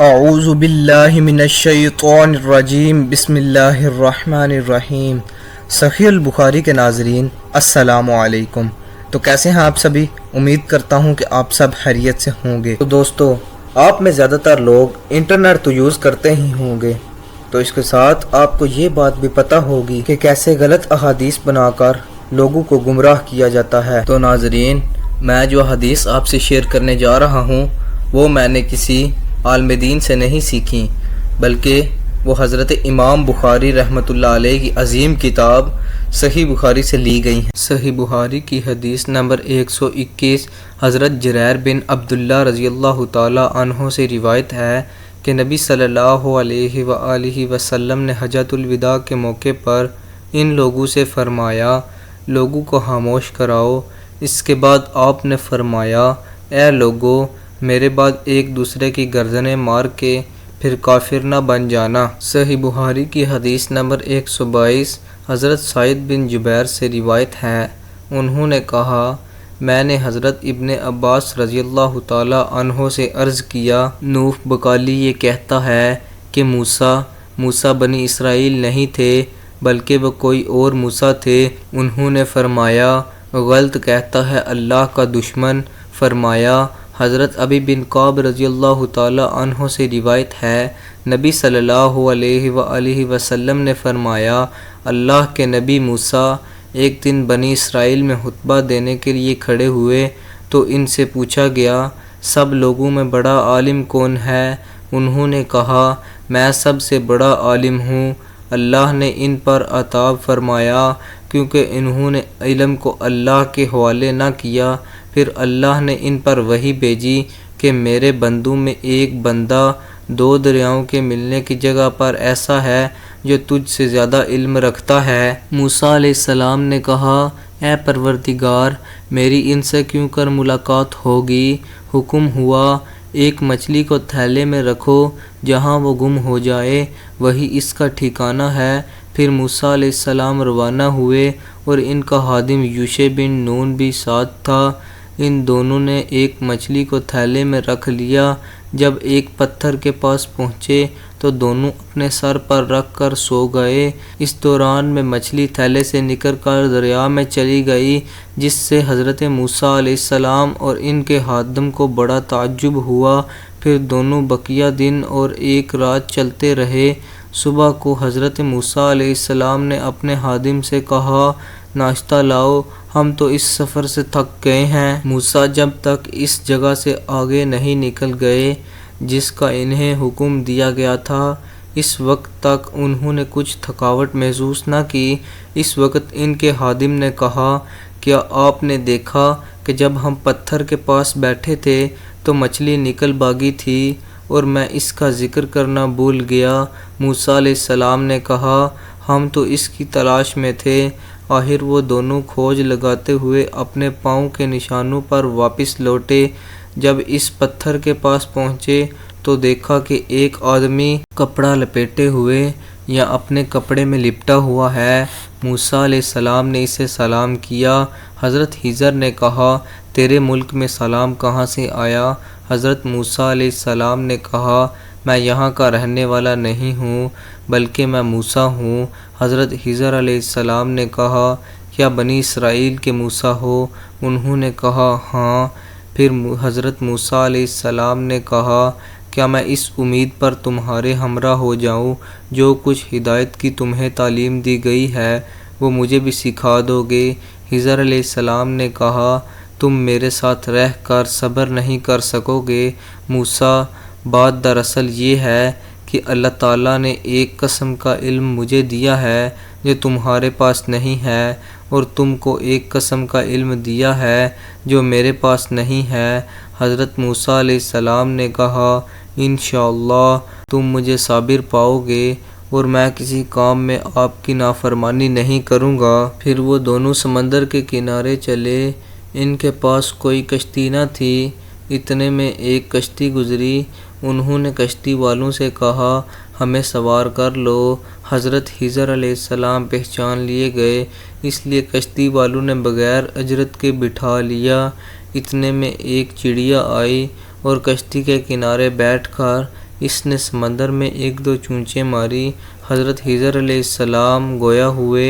اعوذ باللہ من الشیطان الرجیم بسم اللہ الرحمن الرحیم۔ صحیح البخاری کے ناظرین السلام علیکم۔ تو کیسے ہیں آپ سبھی؟ امید کرتا ہوں کہ آپ سب خیریت سے ہوں گے۔ تو دوستو، آپ میں زیادہ تر لوگ انٹرنیٹ تو یوز کرتے ہی ہوں گے، تو اس کے ساتھ آپ کو یہ بات بھی پتہ ہوگی کہ کیسے غلط احادیث بنا کر لوگوں کو گمراہ کیا جاتا ہے۔ تو ناظرین، میں جو حدیث آپ سے شیئر کرنے جا رہا ہوں وہ میں نے کسی عالم دین سے نہیں سیکھی، بلکہ وہ حضرت امام بخاری رحمۃ اللہ علیہ کی عظیم کتاب صحیح بخاری سے لی گئی ہیں۔ صحیح بخاری کی حدیث نمبر 121 حضرت جریر بن عبداللہ رضی اللہ تعالی عنہ سے روایت ہے کہ نبی صلی اللہ علیہ وآلہ وسلم نے حجۃ الوداع کے موقع پر ان لوگوں سے فرمایا، لوگوں کو خاموش کراؤ۔ اس کے بعد آپ نے فرمایا، اے لوگو، میرے بعد ایک دوسرے کی گردنیں مار کے پھر کافر نہ بن جانا۔ صحیح بخاری کی حدیث نمبر 122 حضرت سعید بن جبیر سے روایت ہے، انہوں نے کہا، میں نے حضرت ابن عباس رضی اللہ تعالی عنہ سے عرض کیا، نوح بقالی یہ کہتا ہے کہ موسیٰ بنی اسرائیل نہیں تھے بلکہ وہ کوئی اور موسیٰ تھے۔ انہوں نے فرمایا، غلط کہتا ہے اللہ کا دشمن۔ فرمایا، حضرت ابی بن کعب رضی اللہ تعالی عنہ سے روایت ہے، نبی صلی اللہ علیہ وآلہ وسلم نے فرمایا، اللہ کے نبی موسیٰ ایک دن بنی اسرائیل میں خطبہ دینے کے لیے کھڑے ہوئے تو ان سے پوچھا گیا، سب لوگوں میں بڑا عالم کون ہے؟ انہوں نے کہا، میں سب سے بڑا عالم ہوں۔ اللہ نے ان پر عتاب فرمایا کیونکہ انہوں نے علم کو اللہ کے حوالے نہ کیا۔ پھر اللہ نے ان پر وحی بھیجی کہ میرے بندوں میں ایک بندہ دو دریاؤں کے ملنے کی جگہ پر ایسا ہے جو تجھ سے زیادہ علم رکھتا ہے۔ موسیٰ علیہ السلام نے کہا، اے پروردگار، میری ان سے کیوں کر ملاقات ہوگی؟ حکم ہوا، ایک مچھلی کو تھیلے میں رکھو، جہاں وہ گم ہو جائے وہی اس کا ٹھکانہ ہے۔ پھر موسیٰ علیہ السلام روانہ ہوئے اور ان کا خادم یوشع بن نون بھی ساتھ تھا۔ ان دونوں نے ایک مچھلی کو تھیلے میں رکھ لیا۔ جب ایک پتھر کے پاس پہنچے تو دونوں اپنے سر پر رکھ کر سو گئے۔ اس دوران میں مچھلی تھیلے سے نکل کر دریا میں چلی گئی، جس سے حضرت موسیٰ علیہ السلام اور ان کے خادم کو بڑا تعجب ہوا۔ پھر دونوں بقیہ دن اور ایک رات چلتے رہے۔ صبح کو حضرت موسیٰ علیہ السلام نے اپنے خادم سے کہا، ناشتہ لاؤ، ہم تو اس سفر سے تھک گئے ہیں۔ موسیٰ جب تک اس جگہ سے آگے نہیں نکل گئے جس کا انہیں حکم دیا گیا تھا، اس وقت تک انہوں نے کچھ تھکاوٹ محسوس نہ کی۔ اس وقت ان کے خادم نے کہا، کیا آپ نے دیکھا کہ جب ہم پتھر کے پاس بیٹھے تھے تو مچھلی نکل بھاگی تھی اور میں اس کا ذکر کرنا بھول گیا؟ موسیٰ علیہ السلام نے کہا، ہم تو اس کی تلاش میں تھے۔ آخر وہ دونوں کھوج لگاتے ہوئے اپنے پاؤں کے نشانوں پر واپس لوٹے۔ جب اس پتھر کے پاس پہنچے تو دیکھا کہ ایک آدمی کپڑا لپیٹے ہوئے یا اپنے کپڑے میں لپٹا ہوا ہے۔ موسیٰ علیہ السلام نے اسے سلام کیا۔ حضرت خضر نے کہا، تیرے ملک میں سلام کہاں سے آیا؟ حضرت موسیٰ علیہ السلام نے کہا، میں یہاں کا رہنے والا نہیں ہوں بلکہ میں موسیٰ ہوں۔ حضرت خضر علیہ السلام نے کہا، کیا بنی اسرائیل کے موسیٰ ہو؟ انہوں نے کہا، ہاں۔ پھر حضرت موسیٰ علیہ السلام نے کہا، کیا میں اس امید پر تمہارے ہمراہ ہو جاؤں جو کچھ ہدایت کی تمہیں تعلیم دی گئی ہے وہ مجھے بھی سکھا دو گے؟ خضر علیہ السلام نے کہا، تم میرے ساتھ رہ کر صبر نہیں کر سکو گے۔ موسیٰ، بات دراصل یہ ہے کہ اللہ تعالیٰ نے ایک قسم کا علم مجھے دیا ہے جو تمہارے پاس نہیں ہے، اور تم کو ایک قسم کا علم دیا ہے جو میرے پاس نہیں ہے۔ حضرت موسیٰ علیہ السلام نے کہا، انشاءاللہ تم مجھے صابر پاؤ گے اور میں کسی کام میں آپ کی نافرمانی نہیں کروں گا۔ پھر وہ دونوں سمندر کے کنارے چلے۔ ان کے پاس کوئی کشتی نہ تھی، اتنے میں ایک کشتی گزری۔ انہوں نے کشتی والوں سے کہا، ہمیں سوار کر لو۔ حضرت خضر علیہ السلام پہچان لیے گئے، اس لیے کشتی والوں نے بغیر اجرت کے بٹھا لیا۔ اتنے میں ایک چڑیا آئی اور کشتی کے کنارے بیٹھ کر اس نے سمندر میں ایک دو چونچیں ماری۔ حضرت خضر علیہ السلام گویا ہوئے،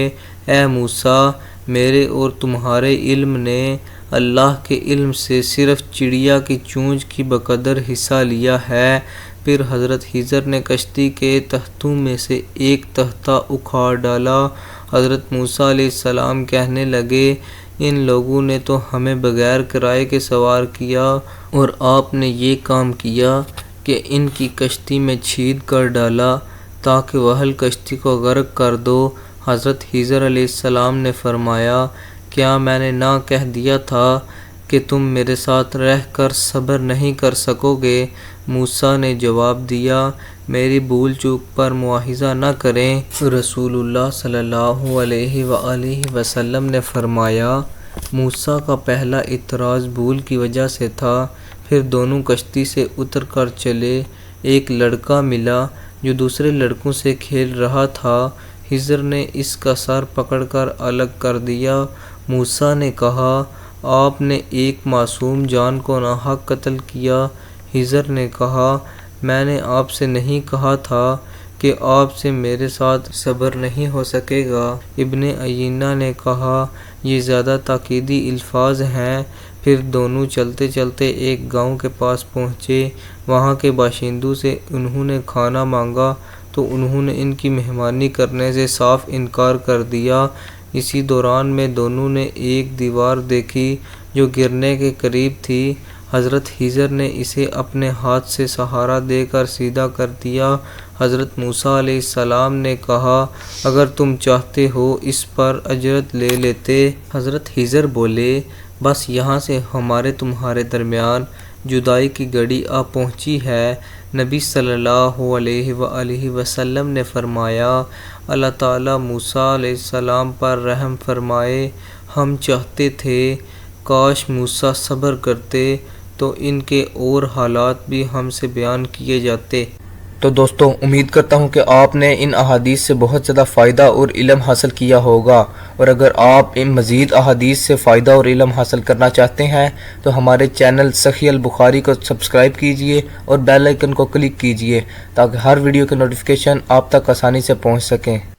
اے موسیٰ، میرے اور تمہارے علم نے اللہ کے علم سے صرف چڑیا کی چونچ کی بقدر حصہ لیا ہے۔ پھر حضرت خضر نے کشتی کے تختوں میں سے ایک تختہ اکھاڑ ڈالا۔ حضرت موسیٰ علیہ السلام کہنے لگے، ان لوگوں نے تو ہمیں بغیر کرائے کے سوار کیا، اور آپ نے یہ کام کیا کہ ان کی کشتی میں چھید کر ڈالا تاکہ وحل کشتی کو غرق کر دو۔ حضرت خضر علیہ السلام نے فرمایا، کیا میں نے نہ کہہ دیا تھا کہ تم میرے ساتھ رہ کر صبر نہیں کر سکو گے؟ موسیٰ نے جواب دیا، میری بھول چوک پر مواخذہ نہ کریں۔ رسول اللہ صلی اللہ علیہ وآلہ وسلم نے فرمایا، موسیٰ کا پہلا اعتراض بھول کی وجہ سے تھا۔ پھر دونوں کشتی سے اتر کر چلے۔ ایک لڑکا ملا جو دوسرے لڑکوں سے کھیل رہا تھا۔ خضر نے اس کا سر پکڑ کر الگ کر دیا۔ موسیٰ نے کہا، آپ نے ایک معصوم جان کو ناحق قتل کیا۔ خضر نے کہا، میں نے آپ سے نہیں کہا تھا کہ آپ سے میرے ساتھ صبر نہیں ہو سکے گا؟ ابن عیینہ نے کہا، یہ زیادہ تاکیدی الفاظ ہیں۔ پھر دونوں چلتے چلتے ایک گاؤں کے پاس پہنچے۔ وہاں کے باشندوں سے انہوں نے کھانا مانگا تو انہوں نے ان کی مہمانی کرنے سے صاف انکار کر دیا۔ اسی دوران میں دونوں نے ایک دیوار دیکھی جو گرنے کے قریب تھی۔ حضرت خضر نے اسے اپنے ہاتھ سے سہارا دے کر سیدھا کر دیا۔ حضرت موسیٰ علیہ السلام نے کہا، اگر تم چاہتے ہو اس پر اجرت لے لیتے۔ حضرت خضر بولے، بس یہاں سے ہمارے تمہارے درمیان جدائی کی گھڑی آ پہنچی ہے۔ نبی صلی اللہ علیہ وآلہ وسلم نے فرمایا، اللہ تعالیٰ موسیٰ علیہ السلام پر رحم فرمائے۔ ہم چاہتے تھے کاش موسیٰ صبر کرتے تو ان کے اور حالات بھی ہم سے بیان کیے جاتے۔ تو دوستو، امید کرتا ہوں کہ آپ نے ان احادیث سے بہت زیادہ فائدہ اور علم حاصل کیا ہوگا، اور اگر آپ ان مزید احادیث سے فائدہ اور علم حاصل کرنا چاہتے ہیں تو ہمارے چینل صحیح البخاری کو سبسکرائب کیجئے اور بیل آئیکن کو کلک کیجئے تاکہ ہر ویڈیو کے نوٹیفیکیشن آپ تک آسانی سے پہنچ سکیں۔